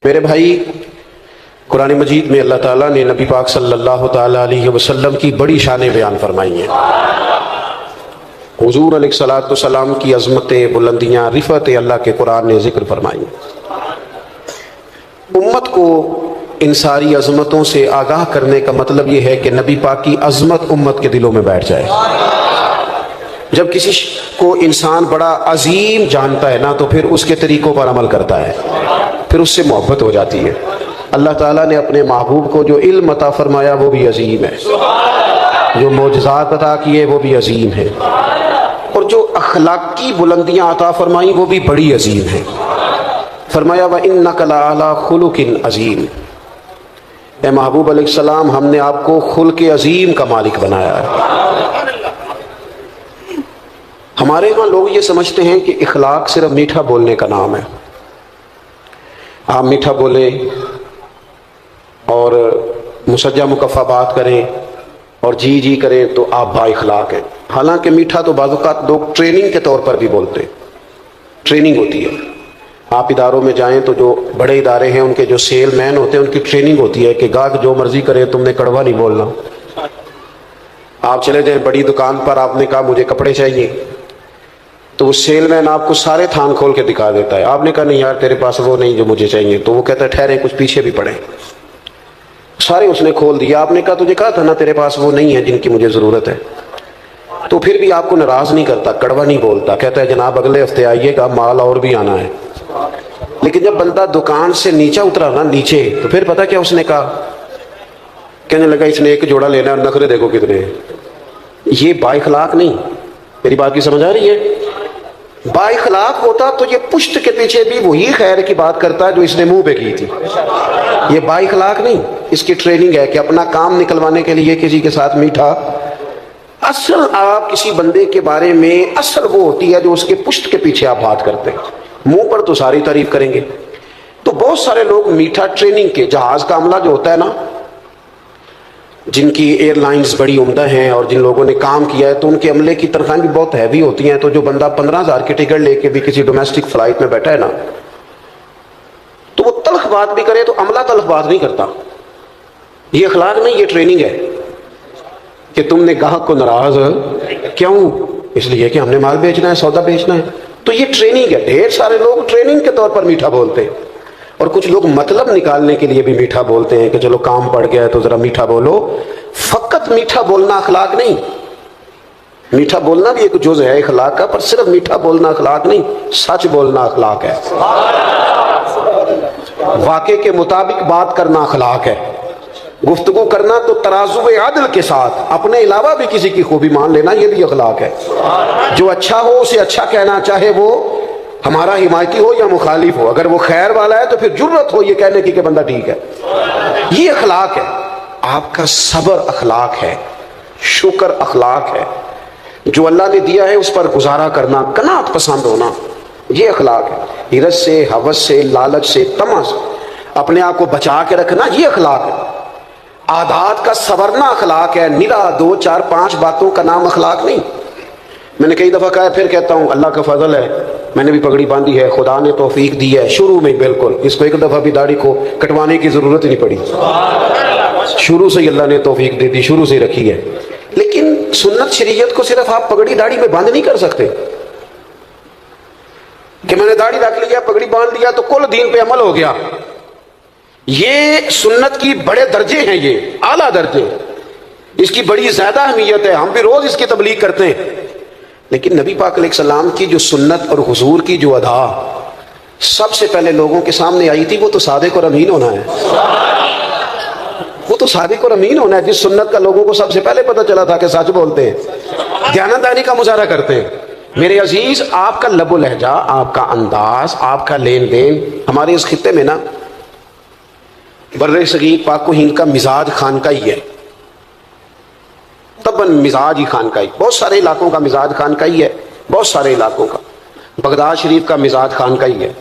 میرے بھائی، قرآن مجید میں اللہ تعالیٰ نے نبی پاک صلی اللہ تعالیٰ علیہ وسلم کی بڑی شانیں بیان فرمائی ہیں۔ حضور علیہ الصلوۃ والسلام کی عظمتیں، بلندیاں، رفعتیں اللہ کے قرآن نے ذکر فرمائی ہیں۔ امت کو ان ساری عظمتوں سے آگاہ کرنے کا مطلب یہ ہے کہ نبی پاک کی عظمت امت کے دلوں میں بیٹھ جائے۔ جب کسی کو انسان بڑا عظیم جانتا ہے نا تو پھر اس کے طریقوں پر عمل کرتا ہے، پھر اس سے محبت ہو جاتی ہے۔ اللہ تعالیٰ نے اپنے محبوب کو جو علم عطا فرمایا وہ بھی عظیم ہے، جو معجزات عطا کیے وہ بھی عظیم ہے، اور جو اخلاقی بلندیاں عطا فرمائیں وہ بھی بڑی عظیم ہیں۔ فرمایا وَإِنَّكَ لَعَلَىٰ خُلُقٍ عَظِيمٍ، اے محبوب علیہ السلام، ہم نے آپ کو خلق عظیم کا مالک بنایا ہے۔ ہمارے یہاں لوگ یہ سمجھتے ہیں کہ اخلاق صرف میٹھا بولنے کا نام ہے۔ آپ میٹھا بولیں اور مسجع مکفہ بات کریں اور جی جی کریں تو آپ با اخلاق ہیں۔ حالانکہ میٹھا تو بعض اوقات لوگ ٹریننگ کے طور پر بھی بولتے ہیں، ٹریننگ ہوتی ہے۔ آپ اداروں میں جائیں تو جو بڑے ادارے ہیں ان کے جو سیل مین ہوتے ہیں ان کی ٹریننگ ہوتی ہے کہ گاہک جو مرضی کرے تم نے کڑوا نہیں بولنا۔ آپ چلے جائیں بڑی دکان پر، آپ نے کہا مجھے کپڑے چاہیے، تو وہ سیل مین آپ کو سارے تھان کھول کے دکھا دیتا ہے۔ آپ نے کہا نہیں یار تیرے پاس وہ نہیں جو مجھے چاہیے، تو وہ کہتا ہے ٹھہرے کچھ پیچھے بھی پڑے، سارے اس نے کھول دیا۔ آپ نے کہا تجھے کہا تھا نا تیرے پاس وہ نہیں ہے جن کی مجھے ضرورت ہے، تو پھر بھی آپ کو ناراض نہیں کرتا، کڑوا نہیں بولتا، کہتا ہے جناب اگلے ہفتے آئیے گا، مال اور بھی آنا ہے۔ لیکن جب بندہ دکان سے نیچے اترا نا، نیچے، تو پھر پتا کیا اس نے کہا؟ کہنے لگا اس نے ایک جوڑا لینا ہے اور نخرے دیکھو کتنے ہیں۔ یہ با اخلاق نہیں۔ میری بات کی سمجھ آ رہی ہے؟ با اخلاق ہوتا تو یہ پشت کے پیچھے بھی وہی خیر کی بات کرتا ہے جو اس نے منہ پہ کی تھی۔ یہ با اخلاق نہیں، اس کی ٹریننگ ہے کہ اپنا کام نکلوانے کے لیے کسی کے ساتھ میٹھا۔ اصل آپ کسی بندے کے بارے میں اصل وہ ہوتی ہے جو اس کے پشت کے پیچھے آپ بات کرتے ہیں، منہ پر تو ساری تعریف کریں گے۔ تو بہت سارے لوگ میٹھا ٹریننگ کے، جہاز کا عملہ جو ہوتا ہے نا، جن کی ایئر لائنز بڑی عمدہ ہیں اور جن لوگوں نے کام کیا ہے تو ان کے عملے کی تنخواہیں بھی بہت ہیوی ہوتی ہیں، تو جو بندہ 15,000 کی ٹکٹ لے کے بھی کسی ڈومیسٹک فلائٹ میں بیٹھا ہے نا، تو وہ تلخ بات بھی کرے تو عملہ تلخ بات نہیں کرتا۔ یہ اخلاق نہیں، یہ ٹریننگ ہے کہ تم نے گاہک کو ناراض کیوں؟ اس لیے کہ ہم نے مال بیچنا ہے، سودا بیچنا ہے۔ تو یہ ٹریننگ ہے۔ ڈھیر سارے لوگ ٹریننگ کے طور پر میٹھا بولتے ہیں، اور کچھ لوگ مطلب نکالنے کے لیے بھی میٹھا بولتے ہیں کہ چلو کام پڑ گیا ہے تو ذرا میٹھا بولو۔ فقط میٹھا بولنا اخلاق نہیں، میٹھا بولنا بھی ایک جز ہے اخلاق کا، پر صرف میٹھا بولنا اخلاق نہیں، سچ بولنا اخلاق ہے۔ واقعے کے مطابق بات کرنا اخلاق ہے۔ گفتگو کرنا تو ترازو عدل کے ساتھ، اپنے علاوہ بھی کسی کی خوبی مان لینا، یہ بھی اخلاق ہے۔ جو اچھا ہو اسے اچھا کہنا، چاہے وہ ہمارا حمایتی ہو یا مخالف ہو۔ اگر وہ خیر والا ہے تو پھر جرت ہو یہ کہنے کی کہ بندہ ٹھیک ہے۔ یہ اخلاق ہے۔ آپ کا صبر اخلاق ہے، شکر اخلاق ہے، جو اللہ نے دیا ہے اس پر گزارا کرنا، قناعت پسند ہونا، یہ اخلاق ہے۔ حرص سے، ہوس سے، لالچ سے، طمع سے اپنے آپ کو بچا کے رکھنا، یہ اخلاق ہے۔ عادات کا سورنا اخلاق ہے، نرا 2 4 5 باتوں کا نام اخلاق نہیں۔ میں نے کئی دفعہ کہا ہے، پھر کہتا ہوں، اللہ کا فضل ہے، میں نے بھی پگڑی باندھی ہے، خدا نے توفیق دی ہے شروع میں، بالکل اس کو ایک دفعہ بھی داڑھی کو کٹوانے کی ضرورت ہی نہیں پڑی، شروع سے ہی اللہ نے توفیق دے دی، شروع سے ہی رکھی ہے۔ لیکن سنت شریعت کو صرف آپ پگڑی داڑھی میں باندھ نہیں کر سکتے کہ میں نے داڑھی رکھ لیا، پگڑی باندھ لیا تو کل دین پہ عمل ہو گیا۔ یہ سنت کی بڑے درجے ہیں، یہ اعلیٰ درجے، اس کی بڑی زیادہ اہمیت ہے، ہم بھی روز اس کی تبلیغ کرتے ہیں۔ لیکن نبی پاک علیہ السلام کی جو سنت اور حضور کی جو ادا سب سے پہلے لوگوں کے سامنے آئی تھی، وہ تو صادق اور امین ہونا ہے۔ وہ تو صادق اور امین ہونا ہے، جس سنت کا لوگوں کو سب سے پہلے پتہ چلا تھا کہ سچ بولتے ہیں، دیانتداری کا مظاہرہ کرتے ہیں۔ میرے عزیز، آپ کا لب و لہجہ، آپ کا انداز، آپ کا لین دین، ہمارے اس خطے میں نا بر صغیر پاک و ہند کا مزاج خانقاہی ہے، طبعاً مزاج ہی خانقاہی۔ بہت سارے علاقوں کا مزاج خانقاہی ہے، بہت سارے علاقوں کا۔ بغداد شریف کا مزاج خانقاہی ہے،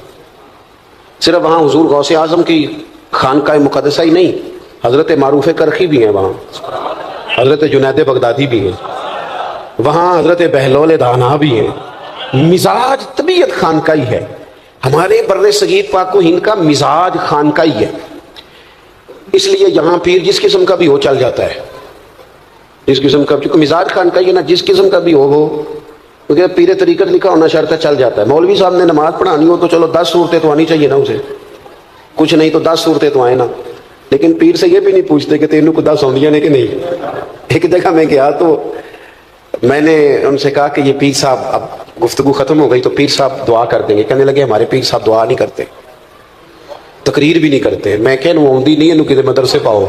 صرف وہاں حضور غوث اعظم کی خانقاہ مقدسہ ہی نہیں، حضرت معروف کرخی بھی ہیں وہاں، حضرت جنید بغدادی بھی ہیں وہاں، حضرت بہلول دانا بھی ہیں۔ مزاج طبیعت خانقاہی ہے، ہمارے بر صغیر پاک و ہند کا مزاج خانقاہی ہے، اس لیے یہاں پیر جس قسم کا بھی ہو چل جاتا ہے، جس قسم کا، کیونکہ مزاج خانقاہی ہے نا، جس قسم کا بھی ہو وہ، کیونکہ پیر طریقت لکھا ہونا شرط ہے، چل جاتا ہے۔ مولوی صاحب نے نماز پڑھانی ہو تو چلو 10 صورتیں تو آنی چاہیے نا اسے، کچھ نہیں تو 10 صورتیں تو آئے نا، لیکن پیر سے یہ بھی نہیں پوچھتے کہ تینوں کو 10 آندیاں نے کہ نہیں۔ ایک جگہ میں گیا تو میں نے ان سے کہا کہ یہ پیر صاحب، اب گفتگو ختم ہو گئی تو پیر صاحب دعا کر دیں گے، کہنے لگے ہمارے پیر صاحب دعا نہیں کرتے، تقریر بھی نہیں کرتے۔ میں کہ آندی نہیں ہے کسی مدرسے پاؤ،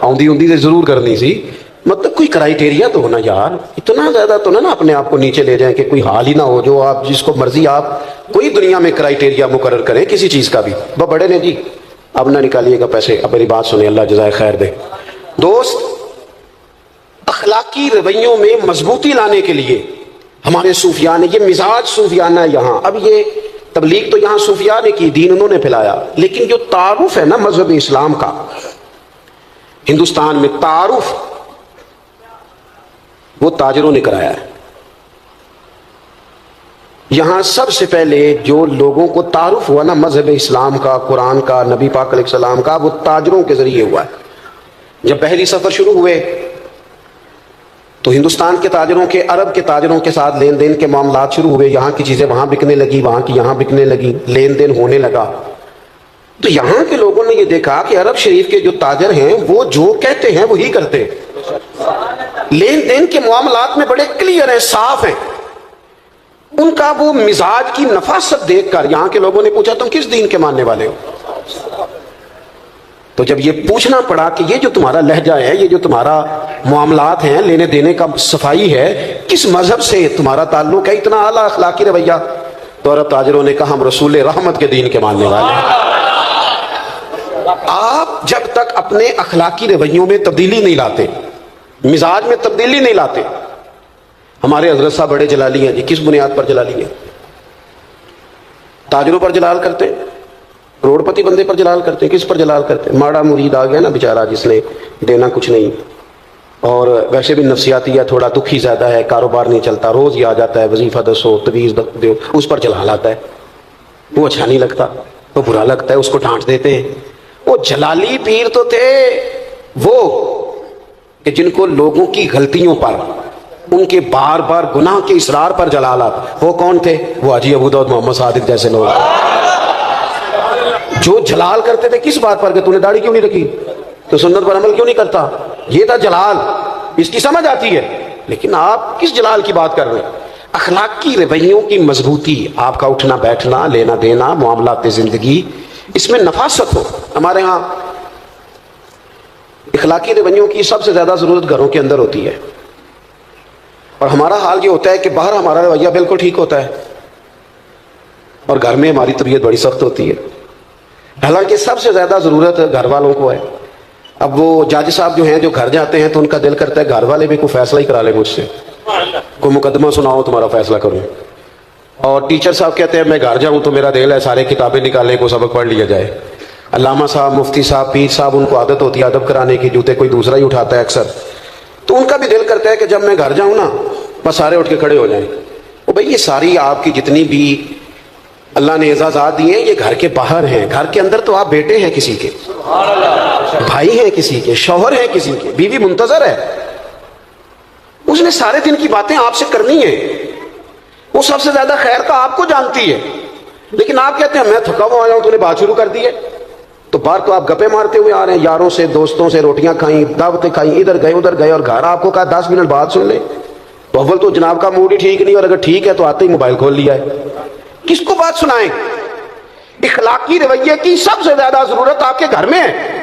آندی سے ضرور کرنی سی، مطلب کوئی کرائیٹیریا تو ہونا یار، اتنا زیادہ تو نہ اپنے آپ کو نیچے لے جائیں کہ کوئی حال ہی نہ ہو جو آپ جس کو مرضی آپ کوئی دنیا میں کرائیٹیریا مقرر کریں کسی چیز کا بھی۔ بڑے نے جی اب نہ نکالیے گا پیسے، اب میری بات سنیں، اللہ جزائے خیر دے۔ دوست، اخلاقی رویوں میں مضبوطی لانے کے لیے ہمارے صوفیاء نے، یہ مزاج صوفیانہ ہے یہاں، اب یہ تبلیغ تو یہاں صوفیاء نے کی، دین انہوں نے پھیلایا، لیکن جو تعارف ہے نا مذہب اسلام کا ہندوستان میں، تعارف وہ تاجروں نے کرایا ہے۔ یہاں سب سے پہلے جو لوگوں کو تعارف ہوا نا مذہب اسلام کا، قرآن کا، نبی پاک علیہ السلام کا، وہ تاجروں کے ذریعے ہوا ہے۔ جب بحری سفر شروع ہوئے تو ہندوستان کے تاجروں کے، عرب کے تاجروں کے ساتھ لین دین کے معاملات شروع ہوئے، یہاں کی چیزیں وہاں بکنے لگی، وہاں کی یہاں بکنے لگی، لین دین ہونے لگا۔ تو یہاں کے لوگوں نے یہ دیکھا کہ عرب شریف کے جو تاجر ہیں وہ جو کہتے ہیں وہی کرتے، لین دین کے معاملات میں بڑے کلیئر ہیں، صاف ہیں۔ ان کا وہ مزاج کی نفاست دیکھ کر یہاں کے لوگوں نے پوچھا تم کس دین کے ماننے والے ہو؟ تو جب یہ پوچھنا پڑا کہ یہ جو تمہارا لہجہ ہے، یہ جو تمہارا معاملات ہیں، لینے دینے کا صفائی ہے، کس مذہب سے تمہارا تعلق ہے، اتنا اعلیٰ اخلاقی رویہ، تو عرب تاجروں نے کہا ہم رسول رحمت کے دین کے ماننے والے ہیں۔ آپ جب تک اپنے اخلاقی رویوں میں تبدیلی نہیں لاتے، مزاج میں تبدیلی نہیں لاتے، ہمارے حضرت صاحب بڑے جلالی ہیں جی، کس بنیاد پر جلالی ہیں؟ تاجروں پر جلال کرتے ہیں، کروڑ پتی بندے پر جلال کرتے ہیں، کس پر جلال کرتے ہیں؟ ماڑا مرید آ گیا نا بیچارہ، جس نے دینا کچھ نہیں، اور ویسے بھی نفسیاتی ہے، تھوڑا دکھی زیادہ ہے، کاروبار نہیں چلتا، روز ہی آ جاتا ہے، وظیفہ دسو، تویز دو، اس پر جلال آتا ہے، وہ اچھا نہیں لگتا، وہ برا لگتا ہے، اس کو ڈانٹ دیتے ہیں۔ وہ جلالی پیر تو تھے وہ کہ جن کو لوگوں کی غلطیوں پر، ان کے بار بار گناہ کے اصرار پر جلال آتا۔ وہ کون تھے؟ وہ حاجی ابو داؤد محمد صادق جیسے لوگ، جو جلال کرتے تھے کس بات پر کہ تو نے داڑھی کیوں نہیں رکھی، تو سنت پر عمل کیوں نہیں کرتا، یہ تھا جلال، اس کی سمجھ آتی ہے۔ لیکن آپ کس جلال کی بات کر رہے ہیں؟ اخلاقی رویوں کی مضبوطی، آپ کا اٹھنا بیٹھنا، لینا دینا، معاملات زندگی، اس میں نفاست ہو۔ ہمارے ہاں اخلاقی رویوں کی سب سے زیادہ ضرورت گھروں کے اندر ہوتی ہے، اور ہمارا حال یہ ہوتا ہے کہ باہر ہمارا رویہ بالکل ٹھیک ہوتا ہے اور گھر میں ہماری طبیعت بڑی سخت ہوتی ہے، حالانکہ سب سے زیادہ ضرورت گھر والوں کو ہے۔ اب وہ جج صاحب جو ہیں جو گھر جاتے ہیں تو ان کا دل کرتا ہے گھر والے بھی کوئی فیصلہ ہی کرا لے مجھ سے، کوئی مقدمہ سناؤ تمہارا فیصلہ کروں، اور ٹیچر صاحب کہتے ہیں میں گھر جاؤں تو میرا دل ہے سارے کتابیں نکالنے کو سبق پڑھ لیا جائے، علامہ صاحب، مفتی صاحب، پیر صاحب، ان کو عادت ہوتی ہے ادب کرانے کی، جوتے کوئی دوسرا ہی اٹھاتا ہے اکثر، تو ان کا بھی دل کرتا ہے کہ جب میں گھر جاؤں نا بس سارے اٹھ کے کھڑے ہو جائیں۔ وہ بھئی یہ ساری آپ کی جتنی بھی اللہ نے اعزازات دیے ہیں یہ گھر کے باہر ہیں، گھر کے اندر تو آپ بیٹے ہیں کسی کے، بھائی ہیں کسی کے، شوہر ہیں کسی کے، بیوی منتظر ہے، اس نے سارے دن کی باتیں آپ سے کرنی ہیں، وہ سب سے زیادہ خیر کا آپ کو جانتی ہے، لیکن آپ کہتے ہیں میں تھکا ہوا آیا ہوں، تو نے بات شروع کر دی ہے، تو باہر تو آپ گپے مارتے ہوئے آ رہے ہیں، یاروں سے دوستوں سے روٹیاں کھائیں، دعوتیں کھائیں، ادھر گئے، اور گھر آپ کو کہا 10 منٹ بعد سن لیں، تو اول تو جناب کا موڈ ہی ٹھیک نہیں، اور اگر ٹھیک ہے تو آتے ہی موبائل کھول لیا ہے، کس کو بات سنائیں؟ اخلاقی رویے کی سب سے زیادہ ضرورت آپ کے گھر میں ہے،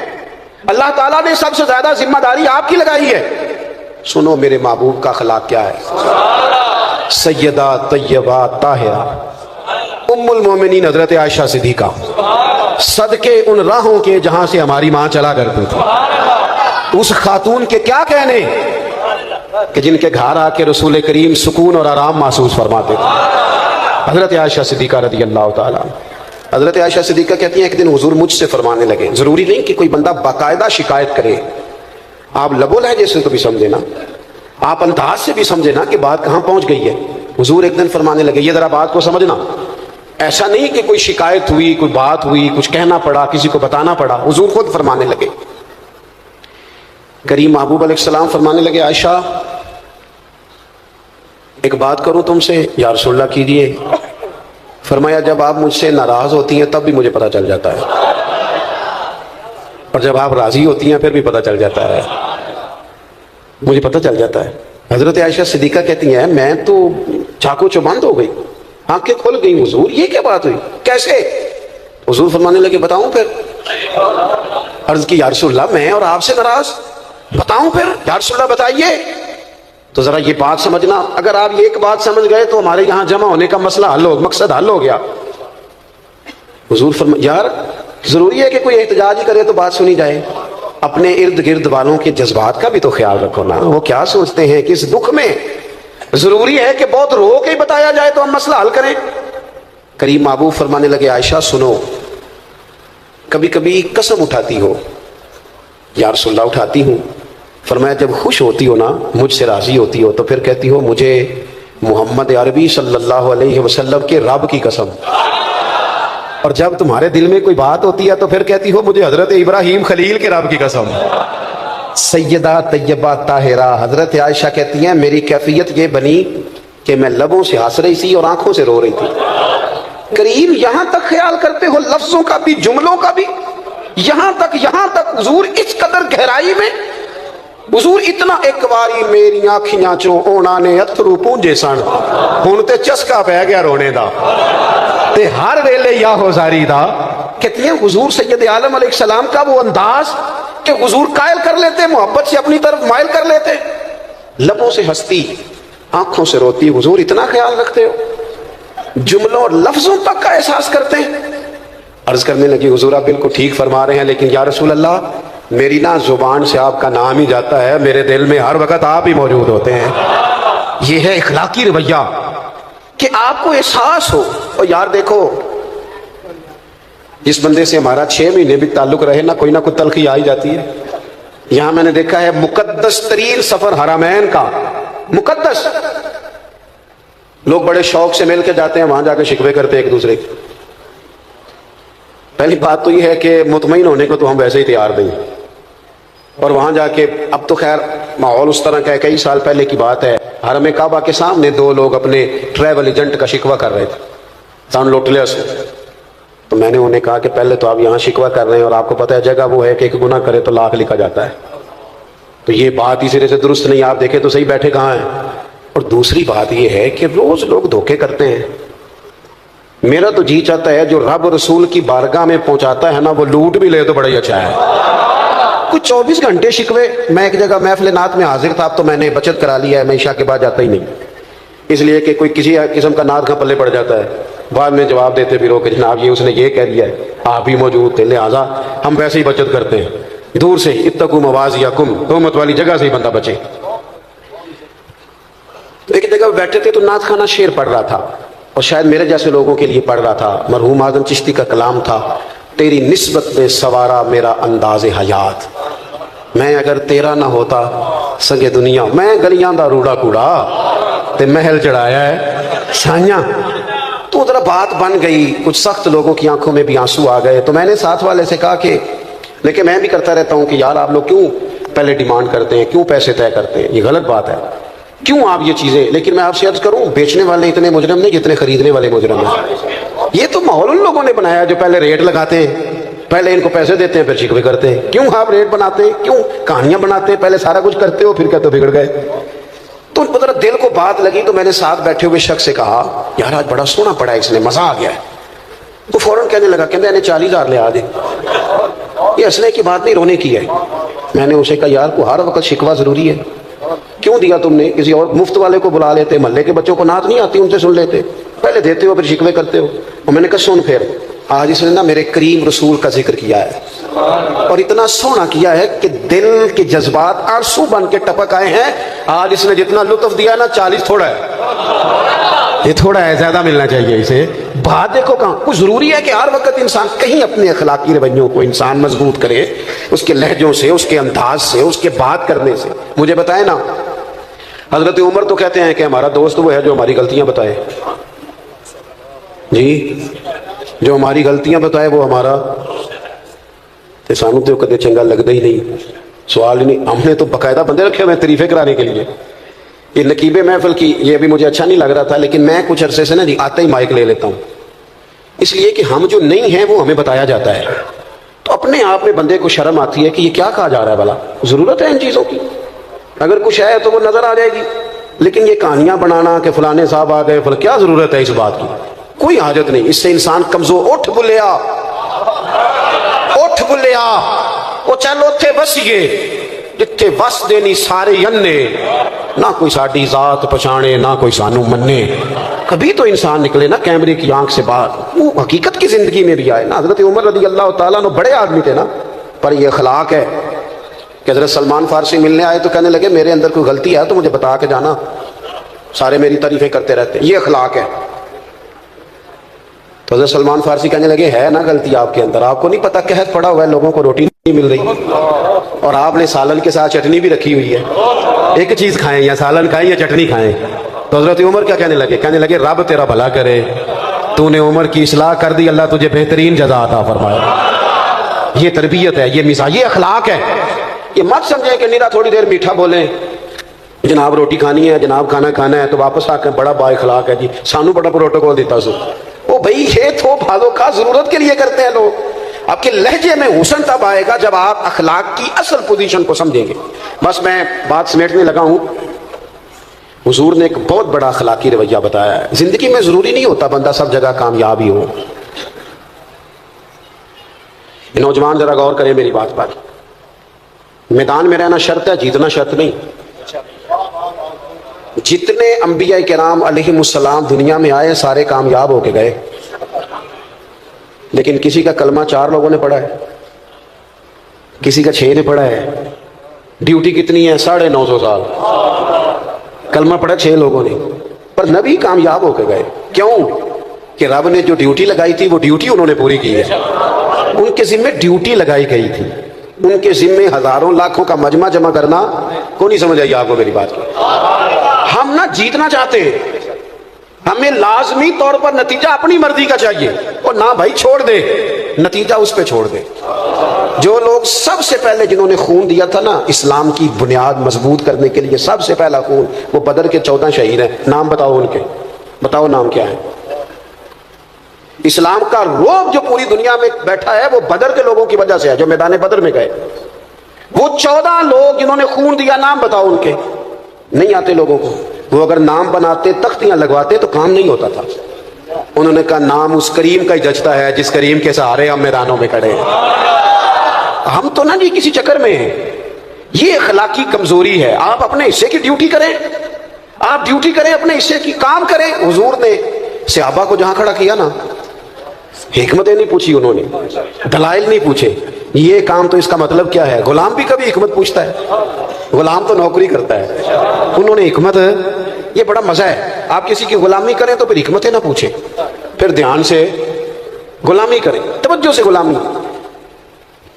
اللہ تعالیٰ نے سب سے زیادہ ذمہ داری آپ کی لگائی ہے۔ سنو میرے محبوب کا اخلاق کیا ہے، سیدہ طیبہ طاہرہ ام المومنین حضرت عائشہ صدیقہ، صدقے ان راہوں کے جہاں سے ہماری ماں چلا کرتی تھی، اس خاتون کے کیا کہنے کہ جن کے گھر آ کے رسول کریم سکون اور آرام محسوس فرماتے تھے، حضرت عائشہ صدیقہ رضی اللہ تعالیٰ۔ حضرت عائشہ صدیقہ کہتی ہیں ایک دن حضور مجھ سے فرمانے لگے، ضروری نہیں کہ کوئی بندہ باقاعدہ شکایت کرے، آپ لب و لہجے سے تو بھی سمجھے نا، آپ انداز سے بھی سمجھے نا کہ بات کہاں پہنچ گئی ہے۔ حضور ایک دن فرمانے لگے، یہ ذرا بات کو سمجھنا، ایسا نہیں کہ کوئی شکایت ہوئی، کوئی بات ہوئی، کچھ کہنا پڑا، کسی کو بتانا پڑا، حضور خود فرمانے لگے. کریم محبوب علیہ السلام فرمانے لگے عائشہ ایک بات کروں تم سے؟ یا رسول اللہ کیجیے. فرمایا جب آپ مجھ سے ناراض ہوتی ہیں تب بھی مجھے پتہ چل جاتا ہے، اور جب آپ راضی ہوتی ہیں پھر بھی پتہ چل جاتا ہے، مجھے پتہ چل جاتا ہے. حضرت عائشہ صدیقہ کہتی ہیں میں تو چاقو چوبند ہو گئی، آنکھیں کھل گئی. حضور یہ کیا بات ہوئی، کیسے؟ حضور فرمانے لگے بتاؤں پھر؟ عرض کی یا رسول اللہ میں اور آپ سے ناراض، بتاؤں پھر؟ یا رسول اللہ بتائیے. تو ذرا یہ بات سمجھنا، اگر آپ یہ ایک بات سمجھ گئے تو ہمارے یہاں جمع ہونے کا مسئلہ حل ہو، مقصد حل ہو گیا. حضور فرمایا یار ضروری ہے کہ کوئی احتجاج ہی کرے تو بات سنی جائے؟ اپنے ارد گرد والوں کے جذبات کا بھی تو خیال رکھو نا، وہ کیا سوچتے ہیں کس دکھ میں. ضروری ہے کہ بہت رو کے ہی بتایا جائے تو ہم مسئلہ حل کریں. کریم محبوب فرمانے لگے عائشہ سنو، کبھی کبھی قسم اٹھاتی ہو؟ یا رسول اللہ اٹھاتی ہوں. فرمایا جب خوش ہوتی ہو نا، مجھ سے راضی ہوتی ہو، تو پھر کہتی ہو مجھے محمد عربی صلی اللہ علیہ وسلم کے رب کی قسم. اور جب تمہارے دل میں کوئی بات ہوتی ہے تو پھر کہتی ہو مجھے حضرت ابراہیم خلیل کے رب کی قسم. سیدہ طیبہ طاہرہ حضرت عائشہ کہتی ہیں میری کیفیت یہ بنی کہ میں لبوں سے ہنس رہی تھی اور آنکھوں سے رو رہی تھی. کریم یہاں تک خیال کرتے ہو لفظوں کا بھی جملوں کا بھی، یہاں تک حضور اس قدر گہرائی میں. حضور اتنا ایک باری میری آنکھیاں چوں اونا نے اترو پونجے سن، ہن تے چسکا پہ گیا رونے دا تے ہر ویلے یا ہوزاری دا. کہتی ہیں حضور سید عالم علیہ السلام کا وہ انداز کہ حضور قائل کر لیتے، محبت سے اپنی طرف مائل کر لیتے، لبوں سے ہنستی آنکھوں سے روتی. حضور اتنا خیال رکھتے ہو، جملوں اور لفظوں تک کا احساس کرتے ہیں. عرض کرنے لگی حضور آپ بالکل ٹھیک فرما رہے ہیں، لیکن یا رسول اللہ میری نا زبان سے آپ کا نام ہی جاتا ہے، میرے دل میں ہر وقت آپ ہی موجود ہوتے ہیں. یہ ہے اخلاقی رویہ کہ آپ کو احساس ہو. اور یار دیکھو جس بندے سے ہمارا 6 مہینے بھی تعلق رہے نا، کوئی نہ کوئی تلخی آ ہی جاتی ہے. یہاں میں نے دیکھا ہے مقدس ترین سفر حرمین کا، مقدس، لوگ بڑے شوق سے مل کے جاتے ہیں، وہاں جا کے شکوے کرتے ہیں ایک دوسرے کے. پہلی بات تو یہ ہے کہ مطمئن ہونے کو تو ہم ویسے ہی تیار نہیں، اور وہاں جا کے اب تو خیر ماحول اس طرح کا ہے. کئی سال پہلے کی بات ہے، حرم کعبہ کے سامنے 2 لوگ اپنے ٹریول ایجنٹ کا شکوہ کر رہے تھے، سان لوٹلے سے. تو میں نے انہیں کہا کہ پہلے تو آپ یہاں شکوہ کر رہے ہیں اور آپ کو پتہ ہے جگہ وہ ہے کہ ایک گناہ کرے تو لاکھ لکھا جاتا ہے، تو یہ بات ہی سرے سے درست نہیں. آپ دیکھیں تو صحیح بیٹھے کہاں ہیں. اور دوسری بات یہ ہے کہ روز لوگ دھوکے کرتے ہیں. میرا تو جی چاہتا ہے جو رب رسول کی بارگاہ میں پہنچاتا ہے نا، وہ لوٹ بھی لے تو بڑا ہی اچھا ہے. کچھ 24 گھنٹے شکوے. میں ایک جگہ محفل نعت میں حاضر تھا، اب تو میں نے بچت کرا لیا ہے، میں عشاء کے بعد جاتا ہی نہیں، اس لیے کہ کوئی کسی قسم کا نعت کا پلے پڑ جاتا ہے، بعد میں جواب دیتے بھی کہ جناب یہ اس نے یہ کہہ دیا ہے، آپ ہی موجود تھے، لہٰذا ہم ویسے ہی بچت کرتے ہیں دور سے. اتقوا مواضعکم، تہمت والی جگہ سے ہی بندہ بچے. تو ایک جگہ بیٹھے تھے تو نعت خانہ شعر پڑھ رہا تھا، اور شاید میرے جیسے لوگوں کے لیے پڑھ رہا تھا. مرحوم اعظم چشتی کا کلام تھا، تیری نسبت میں سوارا میرا انداز حیات، میں اگر تیرا نہ ہوتا سنگے دنیا، میں گلیاں دا روڑا کوڑا تے محل چڑھایا ہے سائیاں. تو ذرا بات بن گئی، کچھ سخت لوگوں کی آنکھوں میں بھی آنسو آ گئے. تو میں نے ساتھ والے سے کہا کہ لیکن میں بھی کرتا رہتا ہوں کہ یار آپ لوگ کیوں پہلے ڈیمانڈ کرتے ہیں، کیوں پیسے طے کرتے ہیں، یہ غلط بات ہے، کیوں آپ یہ چیزیں. لیکن میں آپ سے عرض کروں بیچنے والے اتنے مجرم نہیں جتنے خریدنے والے مجرم ہیں. یہ تو ماحول ان لوگوں نے بنایا جو پہلے ریٹ لگاتے ہیں، پہلے ان کو پیسے دیتے ہیں پھر شکوے کرتے ہیں. کیوں آپ ریٹ بناتے ہیں، کیوں کہانیاں بناتے ہیں، پہلے سارا کچھ کرتے ہو پھر کہتے ہو بگڑ گئے. تو ان کو ذرا دل کو بات لگی تو میں نے ساتھ بیٹھے ہوئے شخص سے کہا یار آج بڑا سونا پڑا ہے، اس نے مزہ آ گیا ہے. وہ فوراً کہنے لگا کہ میں 40,000 لے آ دے. یہ ہنسنے کی بات نہیں، رونے کی ہے. میں نے اسے کہا یار کو ہر وقت شکوہ ضروری ہے، کیوں دیا تم نے؟ کسی اور مفت والے کو بلا لیتے، محلے کے بچوں کو نعت نہیں آتی ان سے سن لیتے، پہلے دیتے ہو پھر شکوے کرتے ہو. اور میں نے کہا سن پھر آج اس نے نا میرے کریم رسول کا ذکر کیا ہے، اور اتنا سونا کیا ہے کہ دل کے جذبات آنسو بن کے ٹپک آئے ہیں. آج اس نے جتنا لطف دیا نا 40 تھوڑا ہے، یہ تھوڑا ہے، زیادہ ملنا چاہیے اسے. بات دیکھو کہاں کچھ ضروری ہے کہ ہر وقت انسان کہیں اپنے اخلاقی رویوں کو انسان مضبوط کرے، اس کے لہجوں سے، اس کے انداز سے، اس کے بات کرنے سے. مجھے بتائے نا حضرت عمر تو کہتے ہیں کہ ہمارا دوست وہ ہے جو ہماری غلطیاں بتائے. جی جو ہماری غلطیاں بتائے وہ ہمارا تے سانو تو کدے چنگا لگتا ہی نہیں، سوال ہی نہیں. ہم نے تو باقاعدہ بندے رکھے ہوئے تعریفیں کرانے کے لیے. یہ نقیب محفل کی یہ بھی مجھے اچھا نہیں لگ رہا تھا، لیکن میں کچھ عرصے سے نا جی آتے ہی مائک لے لیتا ہوں، اس لیے کہ ہم جو نہیں ہیں وہ ہمیں بتایا جاتا ہے. تو اپنے آپ میں بندے کو شرم آتی ہے کہ یہ کیا کہا جا رہا ہے، بھلا ضرورت ہے ان چیزوں کی؟ اگر کچھ ہے تو وہ نظر آ جائے گی، لیکن یہ کہانیاں بنانا کہ فلانے صاحب آ گئے، کیا ضرورت ہے اس بات کی؟ کوئی حاجت نہیں. اس سے انسان کمزور. اٹھ بلیا، اٹھ بلیا، وہ چل اوتھے بسیے جتھے بس دینی سارے ینے، نہ کوئی ساڈی ذات پچھانے نہ کوئی سانو منے. کبھی تو انسان نکلے نا کیمرے کی آنکھ سے باہر، وہ حقیقت کی زندگی میں بھی آئے نا. حضرت عمر رضی اللہ تعالیٰ عنہ بڑے آدمی تھے نا، پر یہ اخلاق ہے کہ حضرت سلمان فارسی ملنے آئے تو کہنے لگے میرے اندر کوئی غلطی ہے تو مجھے بتا کے جانا، سارے میری تعریفیں کرتے رہتے. یہ اخلاق ہے. تو حضرت سلمان فارسی کہنے لگے ہے نا غلطی آپ کے اندر، آپ کو نہیں پتا قحط پڑا ہوا ہے، لوگوں کو روٹی نہیں مل رہی اور آپ نے سالن کے ساتھ چٹنی بھی رکھی ہوئی ہے، ایک چیز کھائیں یا سالن کھائیں یا چٹنی کھائیں. تو حضرت عمر کیا کہنے لگے؟ کہنے لگے رب تیرا بھلا کرے، تو نے عمر کی اصلاح کر دی، اللہ تجھے بہترین جزا عطا فرمائے. یہ تربیت ہے، یہ مثال، یہ اخلاق ہے. یہ مت سمجھیں کہ نیرا تھوڑی دیر میٹھا بولیں، جناب روٹی کھانی ہے، جناب کھانا کھانا ہے، تو واپس آ کے بڑا با اخلاق ہے جی سانو بڑا پروٹوکول دیتا سو. وہ بھائی یہ تو بھالو کا ضرورت کے لیے کرتے ہیں لوگ. آپ کے لہجے میں حسن تب آئے گا جب آپ اخلاق کی اصل پوزیشن کو سمجھیں گے. بس میں بات سمیٹنے لگا ہوں. حضور نے ایک بہت بڑا اخلاقی رویہ بتایا ہے. زندگی میں ضروری نہیں ہوتا بندہ سب جگہ کامیاب ہی ہو. نوجوان ذرا غور کریں میری بات پر. میدان میں رہنا شرط ہے، جیتنا شرط نہیں. جتنے انبیاء کرام علیہم السلام دنیا میں آئے سارے کامیاب ہو کے گئے، لیکن کسی کا کلمہ 4 لوگوں نے پڑھا ہے، کسی کا 6 نے پڑھا ہے. ڈیوٹی کتنی ہے؟ 950 سال. کلمہ پڑھا 6 لوگوں نے، پر نبی کامیاب ہو کے گئے. کیوں؟ کہ رب نے جو ڈیوٹی لگائی تھی وہ ڈیوٹی انہوں نے پوری کی ہے. ان کے ذمے ڈیوٹی لگائی گئی تھی، ان کے ذمے ہزاروں لاکھوں کا مجمع جمع کرنا. کو نہیں سمجھ آئی آپ کو میری بات کی؟ ہم نہ جیتنا چاہتے ہیں، ہمیں لازمی طور پر نتیجہ اپنی مرضی کا چاہیے، اور نہ بھائی چھوڑ دے نتیجہ اس پہ چھوڑ دے. جو لوگ سب سے پہلے جنہوں نے خون دیا تھا نا اسلام کی بنیاد مضبوط کرنے کے لیے، سب سے پہلا خون، وہ بدر کے 14 شہید ہیں. نام بتاؤ ان کے، بتاؤ نام کیا ہے؟ اسلام کا روب جو پوری دنیا میں بیٹھا ہے وہ بدر کے لوگوں کی وجہ سے ہے، جو میدان بدر میں گئے. وہ 14 لوگ جنہوں نے خون دیا، نام بتاؤ ان کے. نہیں آتے لوگوں کو. وہ اگر نام بناتے، تختیاں لگواتے تو کام نہیں ہوتا تھا. انہوں نے کہا نام اس کریم کا ہی جچتا ہے جس کریم کے سہارے ہم میدانوں میں کھڑے ہیں. ہم تو نا جی کسی چکر میں ہیں. یہ اخلاقی کمزوری ہے. آپ اپنے حصے کی ڈیوٹی کریں، آپ ڈیوٹی کریں، اپنے حصے کی کام کریں. حضور نے صحابہ کو جہاں کھڑا کیا نا، حکمتیں نہیں پوچھی، انہوں نے دلائل نہیں پوچھے. یہ کام تو اس کا مطلب کیا ہے؟ غلام بھی کبھی حکمت پوچھتا ہے؟ غلام تو نوکری کرتا ہے. انہوں نے حکمت، یہ بڑا مزہ ہے. آپ کسی کی غلامی کریں تو پھر حکمتیں نہ پوچھیں، پھر دھیان سے غلامی کریں، توجہ سے غلامی.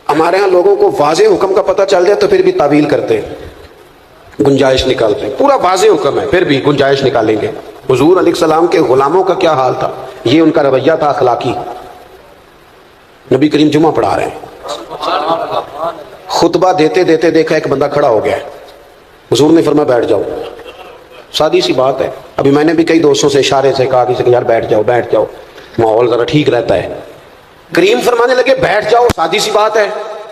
ہمارے ہاں لوگوں کو واضح حکم کا پتہ چل جائے تو پھر بھی تعویل کرتے ہیں، گنجائش نکالتے ہیں. پورا واضح حکم ہے پھر بھی گنجائش نکالیں گے. حضور علیہ السلام کے غلاموں کا کیا حال تھا؟ یہ ان کا رویہ تھا اخلاقی. نبی کریم جمعہ پڑھا رہے ہیں، خطبہ دیتے دیتے دیکھا ایک بندہ کھڑا ہو گیا ہے. حضور نے فرمایا بیٹھ جاؤ. سادی سی بات ہے. ابھی میں نے بھی کئی دوستوں سے اشارے سے کہا کہ یار بیٹھ جاؤ بیٹھ جاؤ، ماحول ذرا ٹھیک رہتا ہے. کریم فرمانے لگے بیٹھ جاؤ. سادی سی بات ہے.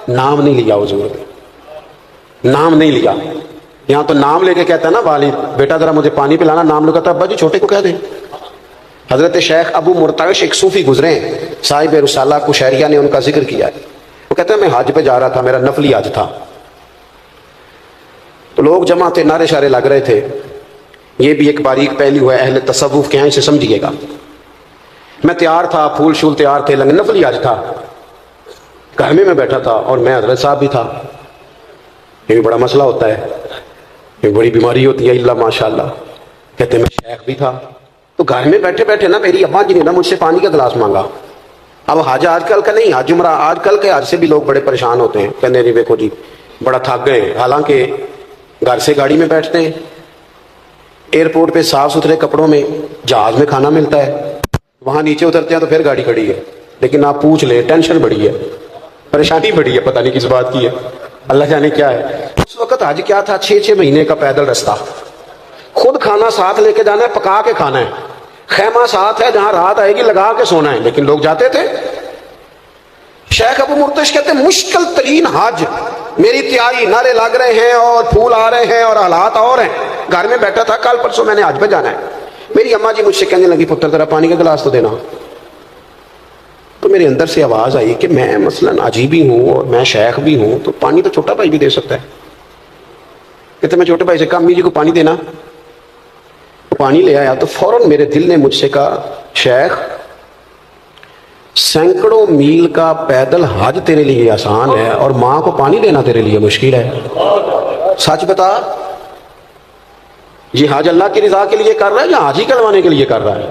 نام نہیں لیا حضور نے، نام نہیں لیا. یہاں تو نام لے کے کہتا ہے نا والد بیٹا ذرا مجھے پانی پلانا، نام لگا تھا ابا جی چھوٹے کو کہہ دیں. حضرت شیخ ابو مرتعش ایک صوفی گزرے ہیں، صاحب رسالہ کشیریہ نے ان کا ذکر کیا ہے. وہ کہتے ہیں میں حج پہ جا رہا تھا، میرا نفلی حج تھا، تو لوگ جمع تھے، نعرے شارے لگ رہے تھے. یہ بھی ایک باریک پہلو ہے اہل تصوف کے، ہیں اسے سمجھیے گا. میں تیار تھا، پھول شول تیار تھے، لنگ نفلی حج تھا. گھر میں بیٹھا تھا اور میں حضرت صاحب بھی تھا. یہ بھی بڑا مسئلہ ہوتا ہے، یہ بڑی بیماری ہوتی ہے. اللہ ماشاء اللہ. کہتے ہیں میں شیخ بھی تھا. تو گھر میں بیٹھے بیٹھے نا میری ابا جی نے نا مجھ سے پانی کا گلاس مانگا. اب حج آج کل کا نہیں، حج عمرہ آج کل کے حج سے بھی لوگ بڑے پریشان ہوتے ہیں، کہتے ہیں جی دیکھو جی بڑا تھک گئے. حالانکہ گھر سے گاڑی میں بیٹھتے ہیں، ایئرپورٹ پہ صاف ستھرے کپڑوں میں، جہاز میں کھانا ملتا ہے، وہاں نیچے اترتے ہیں تو پھر گاڑی کھڑی ہے، لیکن آپ پوچھ لیں ٹینشن بڑی ہے، پریشانی بڑی ہے، پتہ نہیں کس بات کی ہے، اللہ جانے کیا ہے۔ اس وقت حج کیا تھا، 6 مہینے کا پیدل رستہ، خود کھانا ساتھ لے کے جانا ہے، پکا کے کھانا ہے، خیمہ ساتھ ہے، جہاں رات آئے گی لگا کے سونا ہے، لیکن لوگ جاتے تھے۔ شیخ ابو مرتش کہتے ہیں مشکل ترین حج، میری تیاری، نعرے لگ رہے ہیں اور پھول آ رہے ہیں اور حالات اور ہیں، گھر میں بیٹھا تھا، کل پرسوں میں نے حج پہ جانا ہے، میری اماں جی مجھ سے کہنے لگی پتر ذرا پانی کا گلاس تو دینا، تو میرے اندر سے آواز آئی کہ میں مثلاً عجیب ہی ہوں اور میں شیخ بھی ہوں، تو پانی تو چھوٹا بھائی بھی دے سکتا ہے۔ کہتے میں چھوٹے بھائی سے کہا امی جی کو پانی دینا، پانی لے آیا، تو فوراً میرے دل نے مجھ سے کہا شیخ سینکڑوں میل کا پیدل حج تیرے لیے آسان ہے اور ماں کو پانی دینا تیرے لیے مشکل ہے، سچ بتا یہ حج اللہ کی رضا کے لیے کر رہا ہے یا حاجی کروانے کے لیے کر رہا ہے؟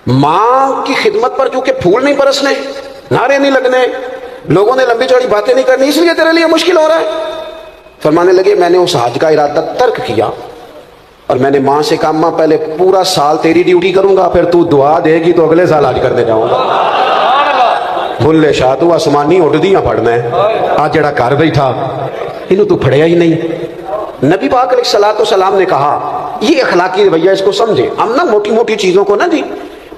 ماں کی خدمت پر چونکہ پھول نہیں برسنے، نعرے نہیں لگنے، لوگوں نے لمبی چوڑی باتیں نہیں کرنی، اس لیے تیرے لیے مشکل ہو رہا ہے۔ فرمانے لگے میں نے اس حج کا ارادہ ترک کیا اور میں نے ماں سے کہا ماں پہلے پورا سال تیری ڈیوٹی کروں گا، پھر تو دعا دے گی تو اگلے سال حج کرنے جاؤں گا۔ بھلے شاہ تو آسمانی اڑدیاں پڑھنا ہے، آج جڑا کر بیٹھا انہوں تو پڑھیا ہی نہیں۔ نبی پاک علیہ السلام نے کہا یہ اخلاقی رویہ اس کو سمجھے۔ ہم نا موٹی موٹی چیزوں کو نا جی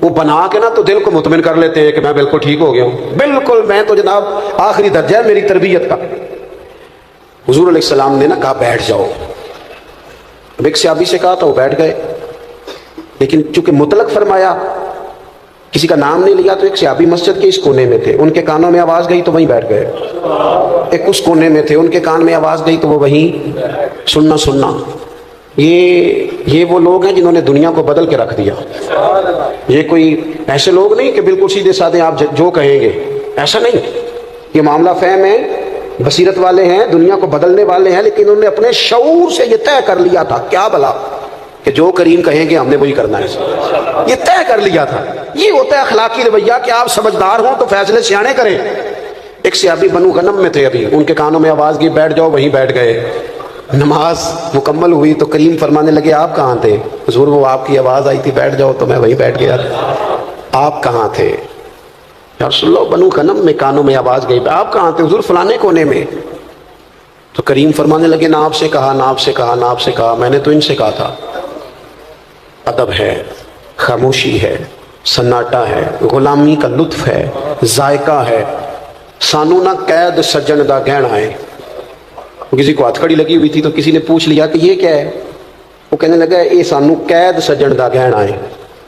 وہ بنا کے نا تو دل کو مطمئن کر لیتے ہیں کہ میں بالکل ٹھیک ہو گیا ہوں، بالکل میں تو جناب آخری درجہ ہے میری تربیت کا۔ حضور علیہ السلام نے نا کہا بیٹھ جاؤ، اب ایک صحابی سے کہا تھا وہ بیٹھ گئے، لیکن چونکہ مطلق فرمایا کسی کا نام نہیں لیا تو ایک صحابی مسجد کے اس کونے میں تھے، ان کے کانوں میں آواز گئی تو وہیں بیٹھ گئے، ایک اس کونے میں تھے ان کے کان میں آواز گئی تو وہ وہیں سننا۔ یہ وہ لوگ ہیں جنہوں نے دنیا کو بدل کے رکھ دیا۔ یہ کوئی ایسے لوگ نہیں کہ بالکل سیدھے سادھے آپ جو کہیں گے، ایسا نہیں، یہ معاملہ فہم ہے، بصیرت والے ہیں، دنیا کو بدلنے والے ہیں، لیکن انہوں نے اپنے شعور سے یہ طے کر لیا تھا کیا بلا کہ جو کریم کہیں گے ہم نے وہی کرنا ہے، یہ طے کر لیا تھا۔ یہ ہوتا ہے اخلاقی رویہ کہ آپ سمجھدار ہوں تو فیصلے سیانے کریں۔ ایک صحابی بنو غنم میں تھے، ابھی ان کے کانوں میں آواز گئی بیٹھ جاؤ، وہیں بیٹھ گئے۔ نماز مکمل ہوئی تو کریم فرمانے لگے آپ کہاں تھے؟ حضور وہ آپ کی آواز آئی تھی بیٹھ جاؤ تو میں وہیں بیٹھ گیا، آپ کہاں تھے؟ یا رسول اللہ بنو غنم میں کانوں میں آواز گئی، آپ کہاں تھے؟ حضور فلانے کونے میں۔ تو کریم فرمانے لگے نہ آپ سے کہا، نہ آپ سے کہا، نہ آپ سے کہا، میں نے تو ان سے کہا تھا۔ ادب ہے، خاموشی ہے، سناٹا ہے، غلامی کا لطف ہے، ذائقہ ہے۔ سانو نہ قید سجن دا گہنا ہے۔ کسی کو ہاتھ کھڑی لگی ہوئی تھی تو کسی نے پوچھ لیا کہ یہ کیا ہے؟ وہ کہنے لگا یہ سانو قید سجن دا گہنا ہے،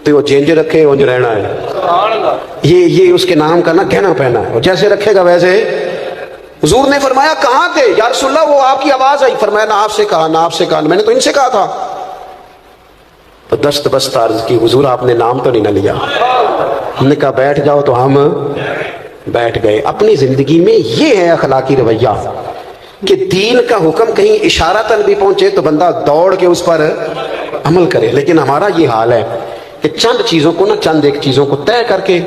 تو وہ جینج رکھے اونج رہنا ہے، یہ اس کے نام کا نا گہنا پہنا ہے، اور جیسے رکھے گا ویسے۔ حضور نے فرمایا کہاں تھے یا رسول اللہ؟ وہ آپ کی آواز آئی۔ فرمایا نہ آپ سے کہا، نہ آپ سے کہا، میں نے تو ان سے کہا تھا۔ تو دست بست عرض کی حضور آپ نے نام تو نہیں نہ لیا؟ ہم نے کہا بیٹھ جاؤ تو ہم بیٹھ گئے۔ اپنی زندگی میں یہ ہے اخلاقی رویہ کہ دین کا حکم کہیں اشارتاً بھی پہنچے تو بندہ دوڑ کے اس پر عمل کرے، لیکن ہمارا یہ حال ہے کہ چند چیزوں کو نا چند ایک چیزوں کو طے کر کے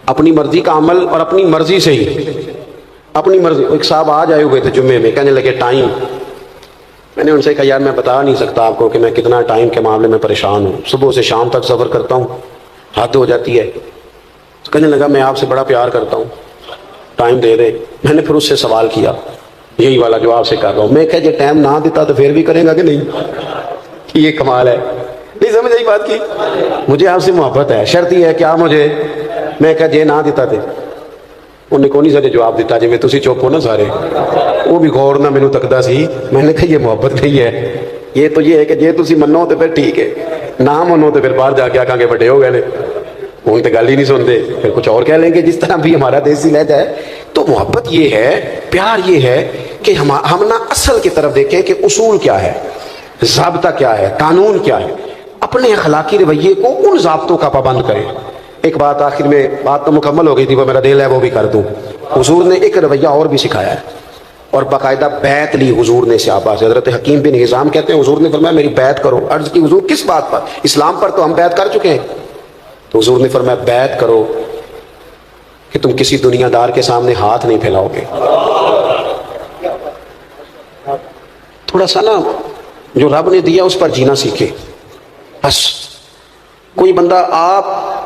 اپنی مرضی کا عمل اور اپنی مرضی سے ہی اپنی مرضی۔ ایک صاحب آج آئے ہوئے تھے جمعے میں، کہنے لگے ٹائم، میں نے ان سے کہا یار میں بتا نہیں سکتا آپ کو کہ میں کتنا ٹائم کے معاملے میں پریشان ہوں، صبح سے شام تک سفر کرتا ہوں، حد ہو جاتی ہے۔ کہنے لگا میں آپ سے بڑا پیار کرتا ہوں، ٹائم دے دے۔ میں نے پھر اس سے سوال کیا، یہی والا جو آپ سے کر رہا ہوں، میں کہ جب ٹائم نہ دیتا تو پھر بھی کرے گا کہ نہیں؟ یہ کمال ہے، نہیں سمجھ آئی بات کی؟ مجھے آپ سے محبت ہے، شرط یہ ہے کہ آپ مجھے، میں کہ جے نہ دیتا تھے انہیں کو نہیں سارے جواب دیتا جی میں تسی چپ ہو نا سارے، وہ بھی غور نہ مینوں تکدا سی۔ میں نے کہا یہ محبت نہیں ہے، یہ تو یہ ہے کہ جے تسی منو تو پھر ٹھیک ہے، نہ منو تو پھر باہر جا کے آکھاں گے بڑے ہو گئے نے، ہوں تو گل ہی نہیں سنتے، پھر کچھ اور کہہ لیں گے جس طرح بھی ہمارا دیسی لہجہ ہے۔ تو محبت یہ ہے، پیار یہ ہے کہ ہم نہ اصل کی طرف دیکھیں کہ اصول کیا ہے، ضابطہ کیا ہے، قانون کیا ہے، اپنے اخلاقی رویے کو ان ضابطوں کا پابند کریں۔ ایک بات آخر میں، بات تو مکمل ہو گئی تھی، وہ میرا دل ہے وہ بھی کر دوں۔ حضور نے ایک رویہ اور بھی سکھایا ہے اور باقاعدہ بیعت لی حضور نے صحابہ سے۔ حضرت حکیم بن حزام کہتے ہیں حضور نے فرمایا میری بیعت کرو۔ عرض کی حضور کس بات پر؟ اسلام پر تو ہم بیعت کر چکے ہیں۔ تو حضور نے فرمایا بیعت کرو کہ تم کسی دنیا دار کے سامنے ہاتھ نہیں پھیلاؤ گے۔ تھوڑا سا نا جو رب نے دیا اس پر جینا سیکھے۔ بس کوئی بندہ آپ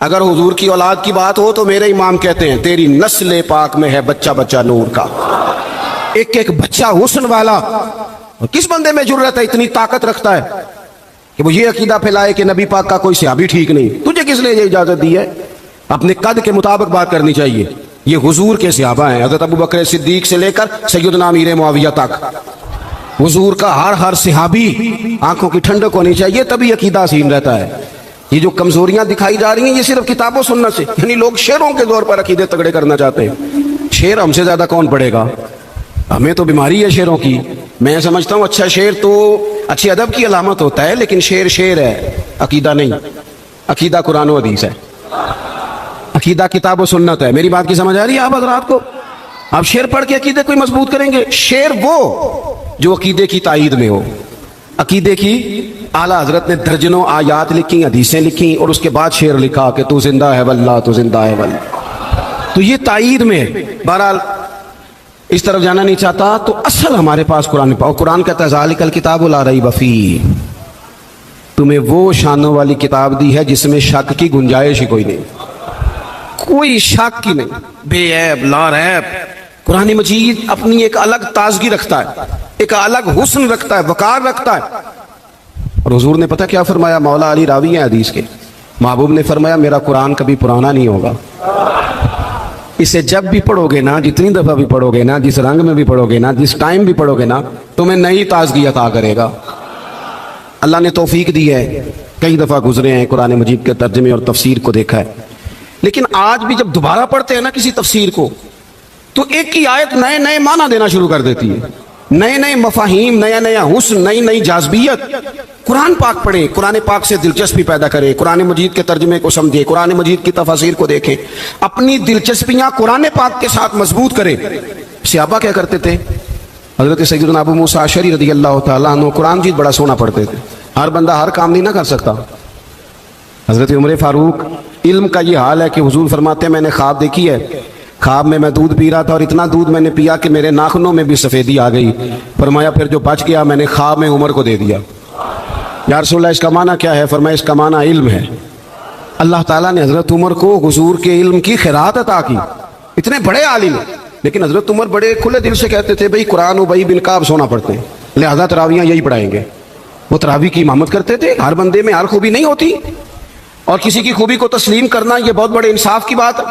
اگر حضور کی اولاد کی بات ہو تو میرے امام کہتے ہیں تیری نسل پاک میں ہے بچہ بچہ نور کا، ایک ایک بچہ حسن والا۔ اور کس بندے میں جرت ہے، اتنی طاقت رکھتا ہے کہ وہ یہ عقیدہ پھیلائے کہ نبی پاک کا کوئی صحابی ٹھیک نہیں؟ تجھے کس نے یہ اجازت دی ہے؟ اپنے قد کے مطابق بات کرنی چاہیے۔ یہ حضور کے صحابہ ہیں، حضرت ابو بکر صدیق سے لے کر سیدنا امیر معاویہ تک۔ حضور کا ہر صحابی آنکھوں کی ٹھنڈک ہونی چاہیے، تبھی عقیدہ حسین رہتا ہے۔ یہ جو کمزوریاں دکھائی جا رہی ہیں یہ صرف کتاب و سنت سے، یعنی لوگ شعروں کے زور پر عقیدے تگڑے کرنا چاہتے ہیں۔ شعر ہم سے زیادہ کون پڑھے گا؟ ہمیں تو بیماری ہے شعروں کی۔ میں سمجھتا ہوں اچھا شعر تو اچھے ادب کی علامت ہوتا ہے، لیکن شعر شعر ہے، عقیدہ نہیں۔ عقیدہ قرآن و حدیث ہے، عقیدہ کتاب و سنت ہے۔ میری بات کی سمجھ آ رہی ہے آپ حضرات کو؟ آپ شعر پڑھ کے عقیدے کوئی مضبوط کریں گے؟ شعر وہ جو عقیدے کی تائید میں ہو۔ عقیدے کی اعلیٰ حضرت نے درجنوں آیات لکھی، حدیثیں لکھی، اور اس کے بعد شعر لکھا کہ تو زندہ ہے واللہ، تو زندہ ہے واللہ، تو یہ تائید میں ہے۔ بہرحال اس طرف جانا نہیں چاہتا، تو اصل ہمارے پاس قرآن پاک، قرآن کہتا ہے ذالک الکتاب لا ریب فیہ، تمہیں وہ شانوں والی کتاب دی ہے جس میں شک کی گنجائش ہی کوئی نہیں، کوئی شک ہی نہیں، بے عیب لا ریب۔ قرآن مجید اپنی ایک الگ تازگی رکھتا ہے، ایک الگ حسن رکھتا ہے، وقار رکھتا ہے۔ اور حضور نے پتہ کیا فرمایا؟ مولا علی راوی ہیں حدیث کے، محبوب نے فرمایا میرا قرآن کبھی پرانا نہیں ہوگا، اسے جب بھی پڑھو گے نا، جتنی دفعہ بھی پڑھو گے نا، جس رنگ میں بھی پڑھو گے نا، جس ٹائم بھی پڑھو گے نا، تمہیں نئی تازگی عطا کرے گا۔ اللہ نے توفیق دی ہے، کئی دفعہ گزرے ہیں، قرآن مجید کے ترجمے اور تفسیر کو دیکھا ہے، لیکن آج بھی جب دوبارہ پڑھتے ہیں نا کسی تفسیر کو، تو ایک ہی آیت نئے نئے معنی دینا شروع کر دیتی ہے، نئے نئے مفاہیم، نیا نیا حسن، نئی نئی جاذبیت۔ قرآن پاک پڑھیں، قرآن پاک سے دلچسپی پیدا کریں، قرآن مجید کے ترجمے کو سمجھیں، قرآن مجید کی تفاسیر کو دیکھیں، اپنی دلچسپیاں قرآن پاک کے ساتھ مضبوط کریں۔ صحابہ کیا کرتے تھے؟ حضرت سیدنا ابو موسیٰ اشعری رضی اللہ تعالیٰ عنہ قرآن مجید بڑا سونا پڑھتے تھے۔ ہر بندہ ہر کام نہیں نہ کر سکتا۔ حضرت عمر فاروق، علم کا یہ حال ہے کہ حضور فرماتے ہیں میں نے خواب دیکھی ہے، خواب میں دودھ پی رہا تھا اور اتنا دودھ میں نے پیا کہ میرے ناخنوں میں بھی سفیدی آ گئی۔ فرمایا پھر جو بچ گیا میں نے خواب میں عمر کو دے دیا۔ یا رسول اللہ اس کا معنی کیا ہے؟ فرمایا اس کا معنی علم ہے۔ اللہ تعالیٰ نے حضرت عمر کو حضور کے علم کی خیرات عطا کی، اتنے بڑے عالم ہیں، لیکن حضرت عمر بڑے کھلے دل سے کہتے تھے بھئی قرآن ابی بن کعب سونا پڑھتے ہیں، لہذا تراویحاں یہی پڑھائیں گے۔ وہ تراویح کی امامت کرتے تھے۔ ہر بندے میں ہر خوبی نہیں ہوتی، اور کسی کی خوبی کو تسلیم کرنا یہ بہت بڑے انصاف کی بات ہے۔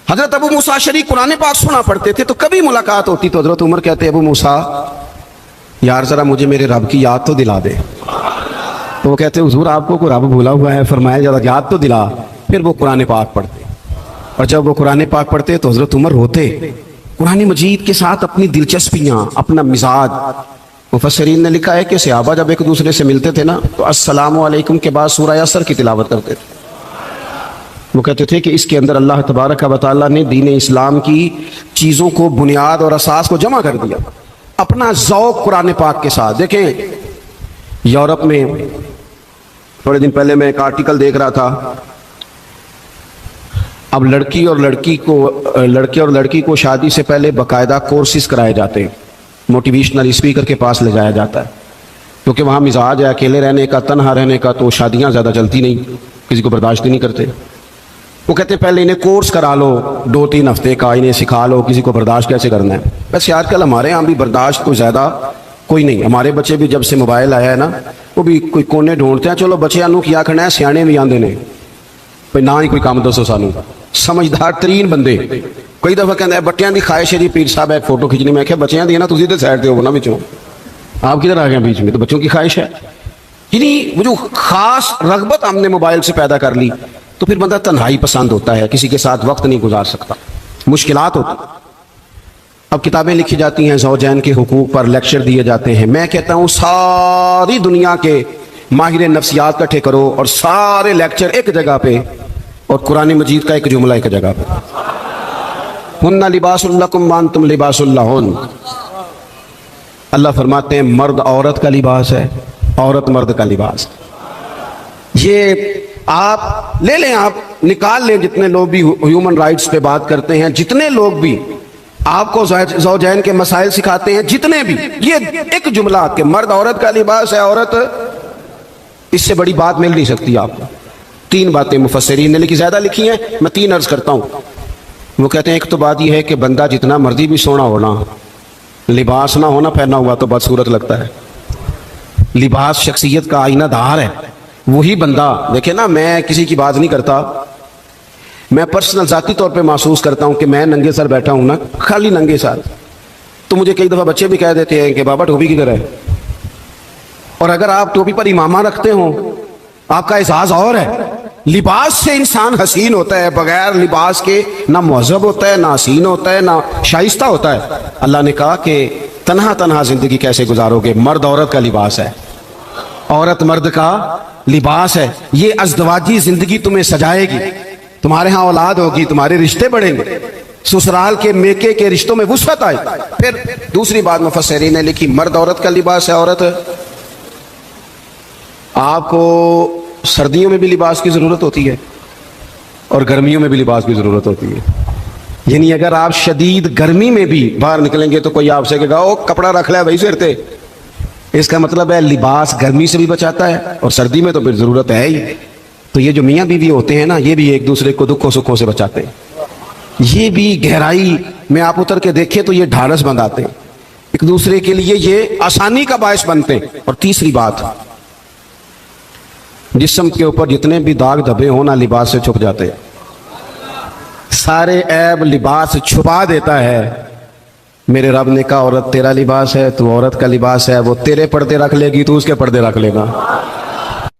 حضرت ابو موسیٰ اشعری قرآن پاک سنا پڑھتے تھے، تو کبھی ملاقات ہوتی تو حضرت عمر کہتے ابو موسیٰ یار ذرا مجھے میرے رب کی یاد تو دلا دے۔ تو وہ کہتے حضور آپ کو کوئی رب بھولا ہوا ہے؟ فرمایا ذرا یاد تو دلا۔ پھر وہ قرآن پاک پڑھتے، اور جب وہ قرآن پاک پڑھتے تو حضرت عمر روتے۔ قرآن مجید کے ساتھ اپنی دلچسپیاں، اپنا مزاج۔ مفسرین نے لکھا ہے کہ صحابہ جب ایک دوسرے سے ملتے تھے نا تو السلام علیکم کے بعد سورہ عصر کی تلاوت کرتے تھے۔ وہ کہتے تھے کہ اس کے اندر اللہ تبارک و تعالیٰ نے دین اسلام کی چیزوں کو، بنیاد اور اساس کو جمع کر دیا، اپنا ذوق قرآن پاک کے ساتھ۔ دیکھیں یورپ میں تھوڑے دن پہلے میں ایک آرٹیکل دیکھ رہا تھا، اب لڑکے اور لڑکی کو شادی سے پہلے باقاعدہ کورسز کرائے جاتے ہیں، موٹیویشنل اسپیکر کے پاس لے جایا جاتا ہے، کیونکہ وہاں مزاج ہے اکیلے رہنے کا، تنہا رہنے کا، تو شادیاں زیادہ چلتی نہیں، کسی کو برداشت نہیں کرتے۔ وہ کہتے ہیں پہلے انہیں کورس کرا لو 2-3 ہفتے کا، انہیں سکھا لو کسی کو برداشت کیسے کرنا ہے۔ ویسے آج کل ہمارے یہاں بھی برداشت کوئی زیادہ کوئی نہیں، ہمارے بچے بھی جب سے موبائل آیا ہے نا وہ بھی کوئی کونے ڈھونڈتے ہیں، چلو بچے انو کیا کرنا ہے، سیانے بھی آندے نے بھائی نہ ہی کوئی کام دسو سانو، سمجھدار ترین بندے۔ کئی دفعہ کہتے ہیں بٹیاں دی خواہش ہے جی پیر صاحب ایک فوٹو کھینچنی، میں کہ بچیاں دی نا تسی تے سائڈ تے ہو نا بچوں، آپ کدھر آ گئے بیچ میں؟ تو بچوں کی خواہش ہے، یعنی وہ جو خاص رغبت ہم نے موبائل سے پیدا کر لی، تو پھر بندہ تنہائی پسند ہوتا ہے، کسی کے ساتھ وقت نہیں گزار سکتا، مشکلات ہوتی۔ اب کتابیں لکھی جاتی ہیں زوجین کے حقوق پر، لیکچر دیے جاتے ہیں۔ میں کہتا ہوں ساری دنیا کے ماہر نفسیات اکٹھے کرو اور سارے لیکچر ایک جگہ پہ، اور قرآن مجید کا ایک جملہ ایک جگہ پہ، ہن لباس لکم وانتم لباس لہن۔ اللہ فرماتے ہیں مرد عورت کا لباس ہے، عورت مرد کا لباس۔ یہ آپ لے لیں، آپ نکال لیں، جتنے لوگ بھی ہیومن رائٹس پہ بات کرتے ہیں، جتنے لوگ بھی آپ کو زوجین کے مسائل سکھاتے ہیں، جتنے بھی، یہ ایک جملہ کہ مرد عورت کا لباس ہے، عورت، اس سے بڑی بات مل نہیں سکتی آپ کو۔ تین باتیں مفسرین نے لکھی، زیادہ لکھی ہیں، میں تین عرض کرتا ہوں۔ وہ کہتے ہیں ایک تو بات یہ ہے کہ بندہ جتنا مرضی بھی سونا ہونا، لباس نہ ہونا پہنا ہوا تو بدصورت لگتا ہے۔ لباس شخصیت کا آئینہ دار ہے۔ وہی بندہ دیکھیں نا، میں کسی کی بات نہیں کرتا، میں پرسنل ذاتی طور پہ محسوس کرتا ہوں کہ میں ننگے سر بیٹھا ہوں نا، خالی ننگے سر، تو مجھے کئی دفعہ بچے بھی کہہ دیتے ہیں کہ بابا ٹوپی کدھر ہے؟ اور اگر آپ ٹوپی پر امامہ رکھتے ہوں، آپ کا احساس اور ہے۔ لباس سے انسان حسین ہوتا ہے، بغیر لباس کے نہ مہذب ہوتا ہے، نہ حسین ہوتا ہے، نہ شائستہ ہوتا ہے۔ اللہ نے کہا کہ تنہا تنہا زندگی کیسے گزارو گے؟ مرد عورت کا لباس ہے، عورت مرد کا لباس ہے۔ یہ ازدواجی زندگی تمہیں سجائے گی، تمہارے ہاں اولاد ہوگی، تمہارے رشتے بڑھیں گے، سسرال کے میکے کے رشتوں میں وسعت آئے۔ پھر دوسری بات مفسرین نے لکھی، مرد عورت کا لباس ہے۔ عورت آپ کو سردیوں میں بھی لباس کی ضرورت ہوتی ہے اور گرمیوں میں بھی لباس کی ضرورت ہوتی ہے۔ یعنی اگر آپ شدید گرمی میں بھی باہر نکلیں گے تو کوئی آپ سے کہے گا او کپڑا رکھ لے بھائی سر تے۔ اس کا مطلب ہے لباس گرمی سے بھی بچاتا ہے اور سردی میں تو پھر ضرورت ہے ہی۔ تو یہ جو میاں بیوی ہوتے ہیں نا، یہ بھی ایک دوسرے کو دکھوں سکھوں سے بچاتے ہیں۔ یہ بھی گہرائی میں آپ اتر کے دیکھیں تو یہ ڈھارس بندھاتے ہیں ایک دوسرے کے لیے، یہ آسانی کا باعث بنتے ہیں۔ اور تیسری بات، جسم کے اوپر جتنے بھی داغ دھبے ہوں نا، لباس سے چھپ جاتے ہیں۔ سارے عیب لباس چھپا دیتا ہے۔ میرے رب نے کہا عورت تیرا لباس ہے، تو عورت کا لباس ہے، وہ تیرے پردے رکھ لے گی تو اس کے پردے رکھ لے گا،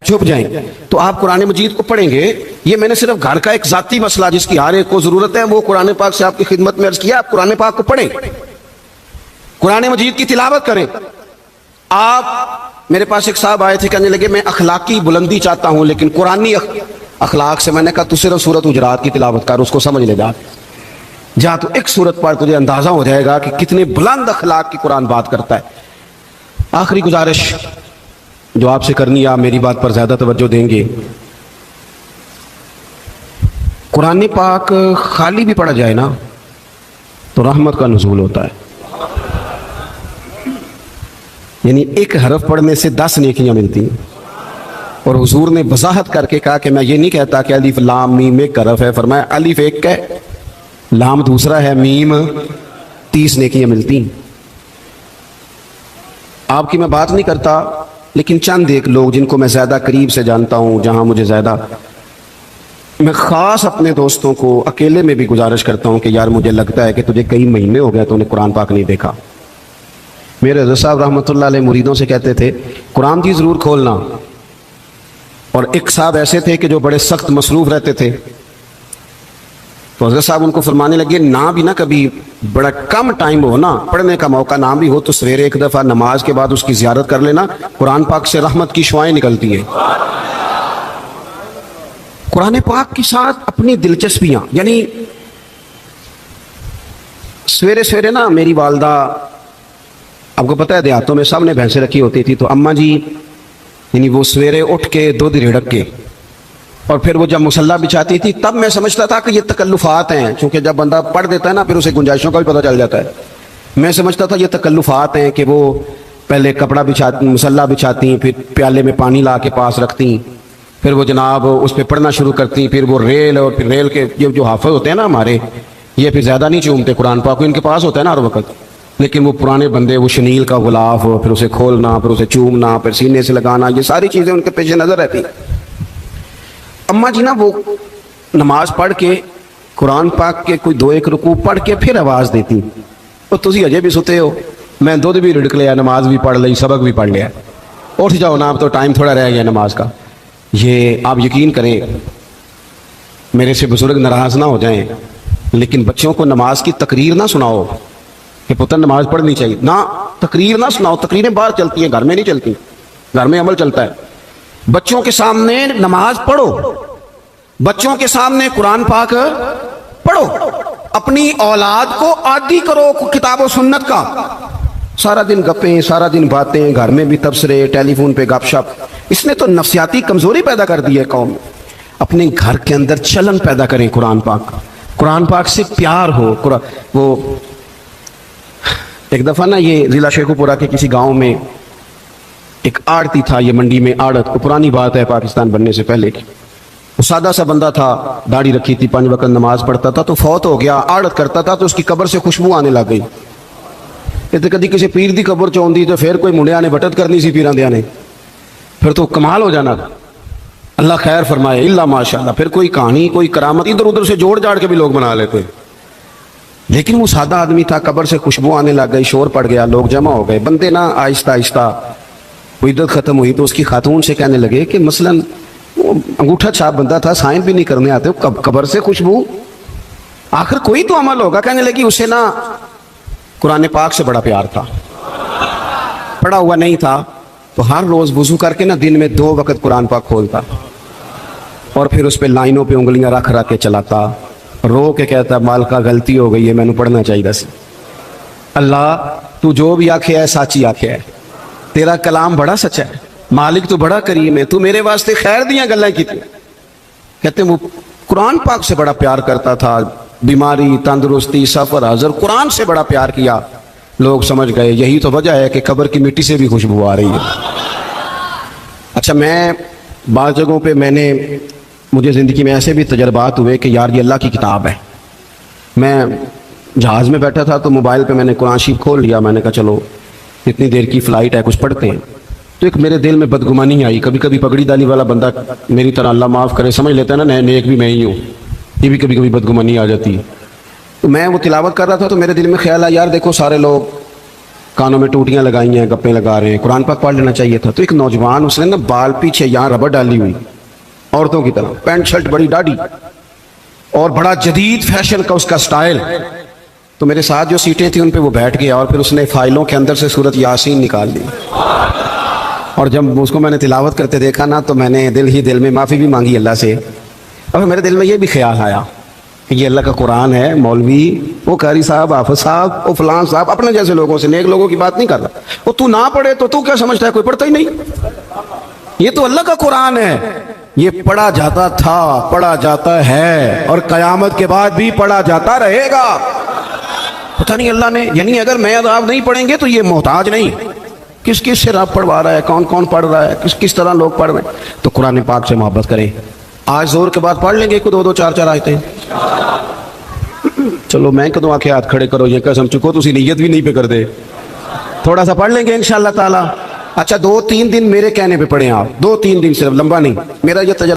چھپ جائیں۔ تو آپ قرآن مجید کو پڑھیں گے، یہ میں نے صرف گھر کا ایک ذاتی مسئلہ جس کی ہر ایک کو ضرورت ہے وہ قرآن پاک سے آپ کی خدمت میں عرض کیا۔ آپ قرآن پاک کو پڑھیں، قرآن مجید کی تلاوت کریں۔ آپ میرے پاس ایک صاحب آئے تھے، کہنے لگے میں اخلاقی بلندی چاہتا ہوں لیکن قرآنی اخلاق سے، میں نے کہا تو صرف سورۃ حجرات کی تلاوت کر، اس کو سمجھ لے جا تو ایک سورت پر تجھے اندازہ ہو جائے گا کہ کتنے بلند اخلاق کی قرآن بات کرتا ہے۔ آخری گزارش جو آپ سے کرنی ہے، آپ میری بات پر زیادہ توجہ دیں گے۔ قرآن پاک خالی بھی پڑھا جائے نا تو رحمت کا نزول ہوتا ہے، یعنی ایک حرف پڑھنے سے 10 نیکیاں ملتی ہیں۔ اور حضور نے وضاحت کر کے کہا کہ میں یہ نہیں کہتا کہ الف لام میم ایک حرف ہے، فرمایا الف ایک ہے، لام دوسرا ہے، میم 30 نیکیاں ملتی ہیں۔ آپ کی میں بات نہیں کرتا، لیکن چند ایک لوگ جن کو میں زیادہ قریب سے جانتا ہوں، جہاں مجھے زیادہ، میں خاص اپنے دوستوں کو اکیلے میں بھی گزارش کرتا ہوں کہ یار مجھے لگتا ہے کہ تجھے کئی مہینے ہو گئے تو نے قرآن پاک نہیں دیکھا۔ میرے حضرت صاحب رحمۃ اللہ علیہ مریدوں سے کہتے تھے قرآن کی ضرور کھولنا، اور ایک صاحب ایسے تھے کہ جو بڑے سخت مصروف رہتے تھے، تو حضرت صاحب ان کو فرمانے لگے نہ بھی نہ کبھی بڑا کم ٹائم ہو نا، پڑھنے کا موقع نہ بھی ہو تو سویرے ایک دفعہ نماز کے بعد اس کی زیارت کر لینا، قرآن پاک سے رحمت کی شعائیں نکلتی ہیں۔ قرآن پاک کے ساتھ اپنی دلچسپیاں، یعنی سویرے سویرے نا میری والدہ، آپ کو پتہ ہے دیہاتوں میں سب نے بھینسیں رکھی ہوتی تھی، تو اماں جی یعنی وہ سویرے اٹھ کے دودھ رڑک کے اور پھر وہ جب مصلی بچھاتی تھی، تب میں سمجھتا تھا کہ یہ تکلفات ہیں، چونکہ جب بندہ پڑھ دیتا ہے نا پھر اسے گنجائشوں کا بھی پتہ چل جاتا ہے۔ میں سمجھتا تھا یہ تکلفات ہیں کہ وہ پہلے کپڑا بچھاتی، مصلی بچھاتی، پھر پیالے میں پانی لا کے پاس رکھتی، پھر وہ جناب اس پہ پڑھنا شروع کرتی، پھر وہ ریل، اور پھر ریل کے یہ جو حافظ ہوتے ہیں نا ہمارے، یہ پھر زیادہ نہیں چومتے قرآن پاک کو، ان کے پاس ہوتا ہے نا ہر وقت، لیکن وہ پرانے بندے وہ شنیل کا غلاف، پھر اسے کھولنا، پھر اسے چومنا، پھر سینے سے لگانا، یہ ساری چیزیں ان کے پیش نظر رہتی۔ اماں جی نا وہ نماز پڑھ کے قرآن پاک کے کوئی 2-1 رکوع پڑھ کے پھر آواز دیتی، تو تسی اجے بھی ستے ہو، میں دودھ بھی رڑک لیا، نماز بھی پڑھ لی، سبق بھی پڑھ لیا، اٹھ جاؤ نا اب تو ٹائم تھوڑا رہ گیا نماز کا۔ یہ آپ یقین کریں، میرے سے بزرگ ناراض نہ ہو جائیں، لیکن بچوں کو نماز کی تقریر نہ سناؤ کہ پتر نماز پڑھنی چاہیے، نہ تقریر نہ سناؤ، تقریریں باہر چلتی ہیں، گھر میں نہیں چلتی، گھر میں عمل چلتا ہے۔ بچوں کے سامنے نماز پڑھو، بچوں کے سامنے قرآن پاک پڑھو، اپنی اولاد کو عادی کرو کتاب و سنت کا۔ سارا دن گپیں، سارا دن باتیں، گھر میں بھی تبصرے، ٹیلی فون پہ گپ شپ، اس نے تو نفسیاتی کمزوری پیدا کر دی ہے قوم میں۔ اپنے گھر کے اندر چلن پیدا کریں قرآن پاک، قرآن پاک سے پیار ہو۔ وہ ایک دفعہ نا یہ ضلع شیخوپورہ کے کسی گاؤں میں ایک آڑتی تھا، یہ منڈی میں آڑت، پرانی بات ہے پاکستان بننے سے پہلے کی، وہ سادہ سا بندہ تھا, داڑھی رکھی تھی, 5 وقت نماز پڑھتا تھا, تو فوت ہو گیا, عادت کرتا تھا تو اس کی قبر سے خوشبو آنے لگ گئی. کہ کدی کسی پیر دی قبر چوندی تو پھر کوئی منڈیا نے بٹت کرنی سی پیراں دیاں نے, پھر تو کمال ہو جانا. اللہ خیر فرمائے, اللہ ماشاءاللہ, پھر کوئی کہانی کوئی کرامت ادھر ادھر سے جوڑ جاڑ کے بھی لوگ بنا لیتے. لیکن وہ سادہ آدمی تھا, قبر سے خوشبو آنے لگ گئی, شور پڑ گیا, لوگ جمع ہو گئے. بندے نا آہستہ آہستہ وہ عدت ختم ہوئی تو اس کی خاتون سے کہنے لگے کہ مثلا وہ انگوٹھا چھاپ بندہ تھا, سائن بھی نہیں کرنے آتے, قبر سے خوشبو, آخر کوئی تو عمل ہوگا. کہنے لگی اسے نا قرآن پاک سے بڑا پیار تھا, پڑھا ہوا نہیں تھا, تو ہر روز وضو کر کے نا دن میں 2 وقت قرآن پاک کھولتا اور پھر اس پہ لائنوں پہ انگلیاں رکھ کے چلاتا, رو کے کہتا مالکا غلطی ہو گئی ہے, میں نے پڑھنا چاہیے سی. اللہ تو جو بھی آکھے ہے سچی آکھے ہے, تیرا کلام بڑا سچا ہے, مالک تو بڑا کریم ہے, تو میرے واسطے خیر دیاں گلاں کی. کہتے وہ قرآن پاک سے بڑا پیار کرتا تھا, بیماری تندرستی سفر حضر قرآن سے بڑا پیار کیا. لوگ سمجھ گئے یہی تو وجہ ہے کہ قبر کی مٹی سے بھی خوشبو آ رہی ہے. اچھا, میں بعض جگہوں پہ مجھے زندگی میں ایسے بھی تجربات ہوئے کہ یار یہ اللہ کی کتاب ہے. میں جہاز میں بیٹھا تھا تو موبائل پہ میں نے قرآن شریف کھول لیا, میں نے کہا چلو اتنی دیر کی فلائٹ ہے کچھ پڑھتے ہیں. تو ایک میرے دل میں بدگمانی آئی, کبھی کبھی پگڑی دالی والا بندہ میری طرح اللہ معاف کرے سمجھ لیتا ہے نا نیک بھی میں ہی ہوں, یہ بھی کبھی کبھی بدگمانی آ جاتی ہے. تو میں وہ تلاوت کر رہا تھا تو میرے دل میں خیال آیا یار دیکھو سارے لوگ کانوں میں ٹوٹیاں لگائی ہیں, گپیں لگا رہے ہیں, قرآن پاک پڑھ لینا چاہیے تھا. تو ایک نوجوان, اس نے نا بال پیچھے یہاں ربڑ ڈالی ہوئی, عورتوں کی طرح, پینٹ شرٹ بڑی ڈاڑھی, اور بڑا جدید فیشن کا اس کا سٹائل. تو میرے ساتھ جو سیٹیں تھیں ان پہ وہ بیٹھ گیا اور پھر اس نے فائلوں کے اندر سے سورت یاسین نکال دی, اور جب اس کو میں نے تلاوت کرتے دیکھا نا تو میں نے دل میں معافی بھی مانگی اللہ سے. اور میرے دل میں یہ بھی خیال آیا کہ یہ اللہ کا قرآن ہے, مولوی وہ قاری صاحب حافظ صاحب وہ فلان صاحب اپنے جیسے لوگوں سے, نیک لوگوں کی بات نہیں کر رہا. وہ تو نہ پڑھے تو کیا سمجھتا ہے, کوئی پڑھتا ہی نہیں. یہ تو اللہ کا قرآن ہے, یہ پڑھا جاتا تھا, پڑھا جاتا ہے, اور قیامت کے بعد بھی پڑھا جاتا رہے گا. پتہ نہیں اللہ نے, یعنی اگر میں آپ نہیں پڑھیں گے تو یہ محتاج نہیں, کس کس سے رب پڑھوا رہا ہے, کون کون پڑھ رہا ہے, کس طرح لوگ پڑھ رہے ہیں. تو قرآن پاک سے محبت کریں. آج زور کے بعد پڑھ لیں گے 2 4 آیتیں. چلو میں کدوں آکھے ہاتھ کھڑے کرو, یہ قسم چکو تسی نیت بھی نہیں پہ کر دے, تھوڑا سا پڑھ لیں گے انشاءاللہ تعالی. اچھا 2 3 دن میرے کہنے پہ پڑھیں آپ, 2 3 دن صرف, لمبا نہیں. میرا یہ تجربہ